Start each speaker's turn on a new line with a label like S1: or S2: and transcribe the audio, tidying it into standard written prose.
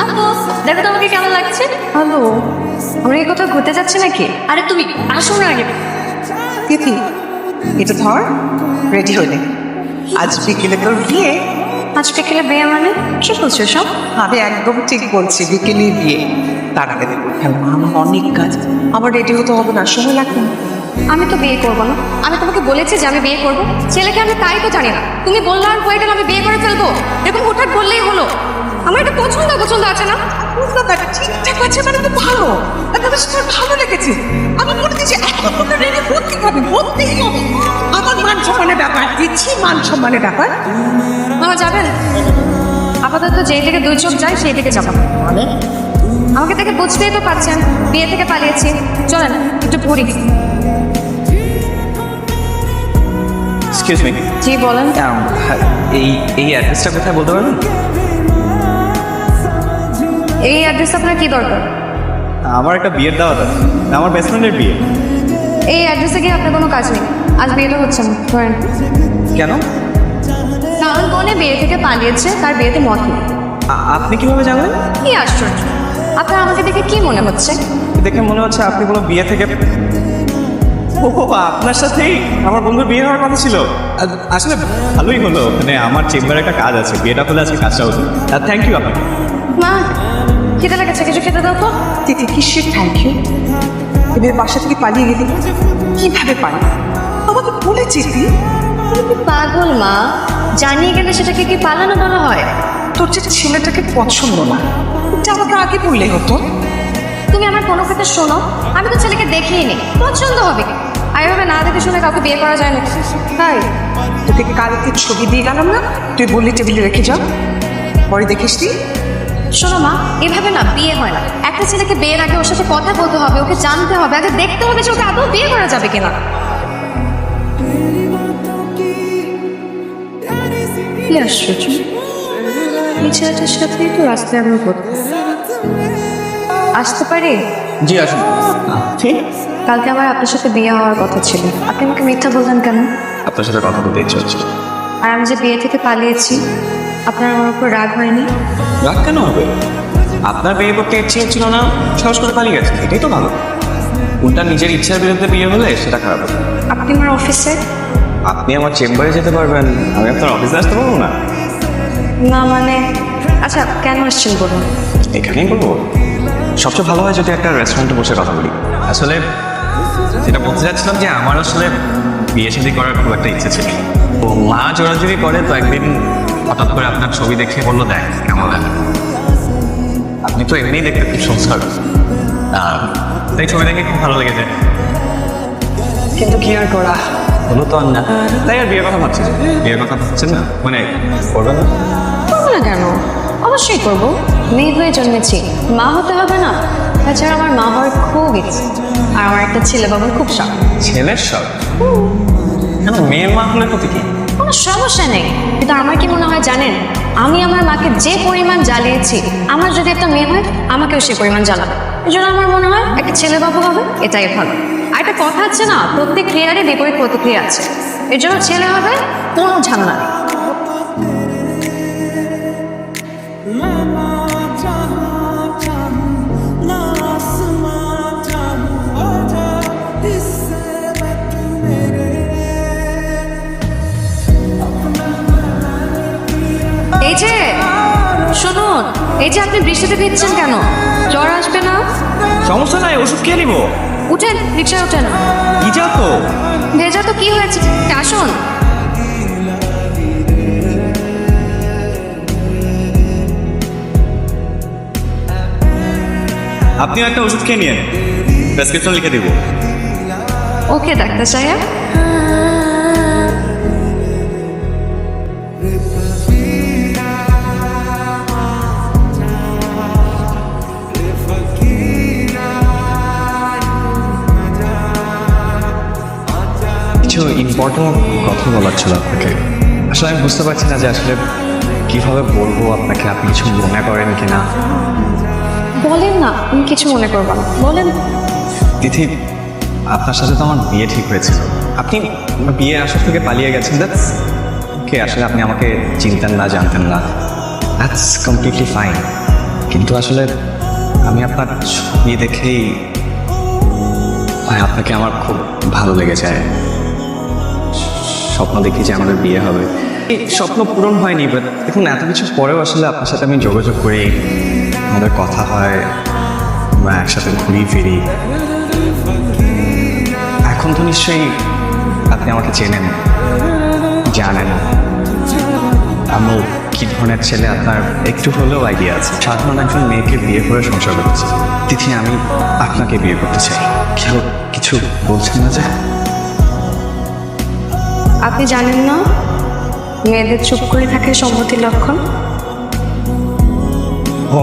S1: আপু দেখো তোমাকে কেমন লাগছে?
S2: হ্যালো, আমরা কি কোথাও ঘুরতে যাচ্ছি নাকি?
S1: আরে তুমি আসো না আগে।
S2: তিথি, এটা ধর, রেডি হলে আজ বিকেলে তোর বিয়ে।
S1: আজ বিকেলে বিয়ে মানে কি বলছো সব?
S2: আমি একদম ঠিক বলছি, বিকেলে বিয়ে। তার আগে দেখো আমার অনেক কাজ, আমার রেডি হতে হবে না, সময় লাগবে না।
S1: আমি তো বিয়ে করবো না। আমি তোমাকে বলেছি যে আমি বিয়ে করবো, ছেলেকে আমি তাই তো জানি না। তুমি বললে আর হয়ে গেল আমি বিয়ে করে ফেলবো, এরকম হুটহাট বললেই হলো। আমার একটা পছন্দ আছে না?
S2: ঠিকঠাক আছে মানে তো ভালো, তোর ভালো লেগেছে। আমি বলে দিচ্ছি এখন রেডি হতে হবে, হতেই হবে। আমার মান সম্মানের ব্যাপার, দিচ্ছি মান সম্মানের ব্যাপার।
S1: মামা যাবেন? আপাতত যেই থেকে দুই চোখ যায় সেই থেকে যাবো। আমাকে দেখে বুঝতেই তো পারছেন বিয়ে থেকে পালিয়েছি। চলেন একটু ঘুরি।
S3: এক্সকিউজ মি,
S1: জি বলেন।
S3: এই এই অ্যাড্রেসটা কোথায় বলতে পারবেন?
S1: এই অ্যাড্রেস আপনার কি দরকার?
S3: আমার একটা বিয়ের দাওয়াত আছে, আমার বেস্ট ফ্রেন্ডের বিয়ে।
S1: এই অ্যাড্রেসে গিয়ে আপনার কোনো কাজ নেই, আজ বিয়েটা হচ্ছে না। ধরেন।
S3: কেন?
S1: কারণ বোনে বিয়ে থেকে পালিয়েছে, তার বিয়েতে মত নেই।
S3: আপনি কিভাবে জানলেন?
S1: কি আশ্চর্য, আপনার আমাকে দেখে কি মনে হচ্ছে?
S3: দেখে মনে হচ্ছে আপনি কোনো বিয়ে থেকে। ও আপনার সাথেই আমার বন্ধুর বিয়ে হওয়ার কথা ছিল। আসলে ভালোই হলো, মানে আমার চেম্বারে একটা কাজ আছে, বিয়েটা হলে আজকে কাজটা হতো। থ্যাংক ইউ আপনাকে।
S1: মা খেতে লেগেছে, কিছু খেতে দাও তো।
S2: তিথি, কিসের থ্যাংক ইউ? এবার বাসা থেকে পালিয়ে গেলি কিভাবে পারি? আমাকে বলেছি তুই।
S1: তুমি পাগল মা, জানিয়ে গেলে সেটাকে কি পালানো বলা হয়?
S2: তোর যে ছেলেটাকে পছন্দ না, এটা আমাকে আগে বললে হতো।
S1: তুমি আমার কোনো কথা শোনো, আমি তো ছেলেকে দেখিই নি, পছন্দ হবে কি? আর এভাবে না দেখে শুনে কাউকে বিয়ে করা যায় না।
S2: তাই তোকে কালকে ছবি দিয়ে গেলাম না, তুই বললি টেবিলে রেখে যাও, পরে দেখিস তুই।
S1: শোনো মা, এভাবে না বিয়ে হয় না। একটা ছেলেকে বিয়ের আগে ওর সাথে কথা বলতে হবে, ওকে জানতে হবে, আগে দেখতে হবে যে ওকে আদৌ বিয়ে করা যাবে কিনা। কি আশ্চর্য, এই ছেলেটার সাথেই তো রাস্তায় আমরা করতে আসতে পারি।
S3: জি আসুন। ঠিক,
S1: কালকে আমার আপনার সাথে বিয়ে হওয়ার কথা ছিল, আপনি আমাকে মিথ্যা বললেন কেন?
S3: আপনার সাথে কথা বলতে ইচ্ছে হচ্ছে।
S1: আর আমি যে বিয়ে থেকে পালিয়েছি, আপনার আমার উপর রাগ হয়নি?
S3: রাগ কেন হবে? আপনার বিয়ে করতে ইচ্ছে ছিল না, সাহস করে পালিয়ে গেছে, এটাই তো ভালো। উল্টা নিজের ইচ্ছার বিরুদ্ধে বিয়ে হলে সেটা খারাপ হবে।
S1: আপনি আমার অফিসে?
S3: আপনি আমার চেম্বারে যেতে পারবেন, আমি আপনার অফিসে আসতে পারবো না?
S1: না মানে, আচ্ছা কেন আসছেন বলুন।
S3: এখানেই বলবো। সবচেয়ে ভালো হয় যদি একটা রেস্টুরেন্টে বসে কথা বলি। আসলে যেটা বলতে চাচ্ছিলাম যে আমার আসলে বিয়ে শাদী করার খুব একটা ইচ্ছে ছিল। তো মা জোরাজুরি করে, তো একদিন হঠাৎ করে আপনার ছবি দেখে বললো দেখ কেমন লাগে। আপনি তো এমনিই দেখতে খুব সংস্কার, তাই ছবি দেখে খুব ভালো লেগেছে। কিন্তু কি আর করা, হলো তো আর না, তাই আর বিয়ের কথা ভাবছি। বিয়ের কথা ভাবছেন না মানে করবেন না?
S1: করবো না কেন, অবশ্যই করবো। মেয়ে হয়ে জন্মেছি, মা হতে হবে না? তাছাড়া আমার মা হওয়ার খুব ইচ্ছে, আর আমার একটা ছেলে বাবার খুব শখ।
S3: ছেলের সব কেন, মেয়ের মা হলে ক্ষতি কি?
S1: কোনো সমস্যা নেই, কিন্তু আমার কি মনে হয় জানেন, আমি আমার মাকে যে পরিমাণ জ্বালিয়েছি, আমার যদি একটা মেয়ে হয় আমাকেও সে পরিমাণ জ্বালাবে। এই জন্য আমার মনে হয় একটা ছেলে বাবু হবে, এটাই ভালো। আর একটা কথা আছে না, প্রত্যেক ক্রিয়ারই বিপরীত প্রতিক্রিয়া আছে। এর জন্য ছেলে হবে, কোনো ঝামেলা নেই। এই যে শুনুন, এই যে আপনি বৃষ্টিতে ভিজছেন কেন? জ্বর আসবে না?
S3: সমস্যা নাই, ওষুধ খেয়ে নিবো।
S1: উঠেন, রিক্সায় ওঠেন।
S3: কি যা তো,
S1: ভেজা তো কি হয়েছে, আসুন।
S3: আপনিও একটা ওষুধ খেয়ে নিন, প্রেসক্রিপশন লিখে দিব।
S1: ওকে ডাক্তার সাহেব।
S3: কিছু ইম্পর্টেন্ট কথা বলার ছিল আপনাকে। আসলে আমি বুঝতে পারছি না যে আসলে কিভাবে বলবো আপনাকে, আপনি কিছু মনে করেন কিনা।
S1: বলেন না, আমি কিছু মনে করবো না, বলেন।
S3: তিথি, আপনার সাথে তো আমার বিয়ে ঠিক হয়েছিল। আপনি বিয়ে আসর থেকে পালিয়ে গেছেন, দ্যাটস ওকে। আসলে আপনি আমাকে চিনতেন না, জানতেন না, দ্যাটস কমপ্লিটলি ফাইন। কিন্তু আসলে আমি আপনার ছবি দেখেই আপনাকে আমার খুব ভালো লেগে যায়। স্বপ্ন দেখি যে আমাদের বিয়ে হবে, এই স্বপ্ন পূরণ হয়নি, বাট দেখুন এত কিছু পরেও আসলে আপনার সাথে আমি যোগাযোগ করি, আমাদের কথা হয়, আমরা একসাথে ঘুরি ফিরি। এখন তো নিশ্চয়ই আপনি আমাকে চেনেন, জানেন আমি কি ধরনের ছেলে আপনার একটু হলেও আইডিয়া আছে। সাধারণ একজন মেয়েকে বিয়ে করে সংসার করছি, তিথি আমি আপনাকে বিয়ে করতে চাই। কেউ কিছু বলছেন না যে?
S1: আপনি জানেন না মেয়েদের চুপ করে থাকে সম্মতির লক্ষণ?
S3: ও